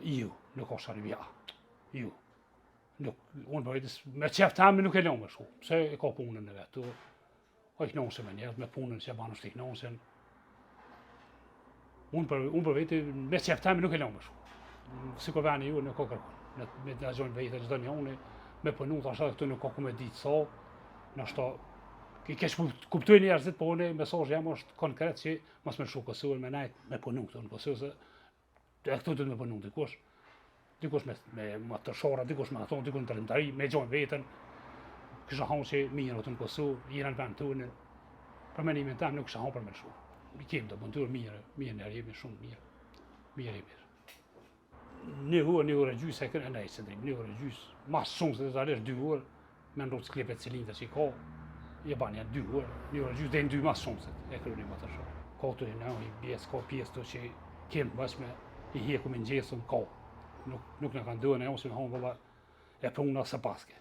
ju, nuk ka sharibja. Ju. Unë përvejtës, me qef temi nuk e lëmë me shku, se e ka punën e vetë. O i knonse me njerët, me punën që e banë është i knonsen. Unë përvejtë, me qef temi nuk e lëmë me shku. Si ko veni ju, nuk ka kërkun. Me të gjojnë vejtë gjithë një unë, me pënu, të ashtë këtu nuk ka ku me ditë sa. Në ashtë i keq kuptoj njerëzit, po unë mesazhi jam është konkret që mos më shku Kosovën me najt me punu këtu në Kosovë se këtu do të më punu dikush. Dikush me motorshora, dikush me ato, dikush në tërëndari, me gjojnë vetën. Kisha hanë që mirë këtu në Kosovë, jena në vend tonë. Për menimin tim nuk kisha hanë për më shku. I kem të buntur mirë njerë jemi shumë mirë. Mirë. Një orë e gjysë e kërë e nejtë, një orë e gjysë, mas shumë se të zalesh 2 orë, me në rrëtë sklepet cilindër që i ka, i ban janë 2 orë, një orë e gjysë dhe në 2 mas shumë se e kërë një më të shumë. Ka të një ka pjesë të që kemë bashme, i hjeku me nxesën, ka. Nuk në kanë dënë e ose me hanë vëlla e puna së paske.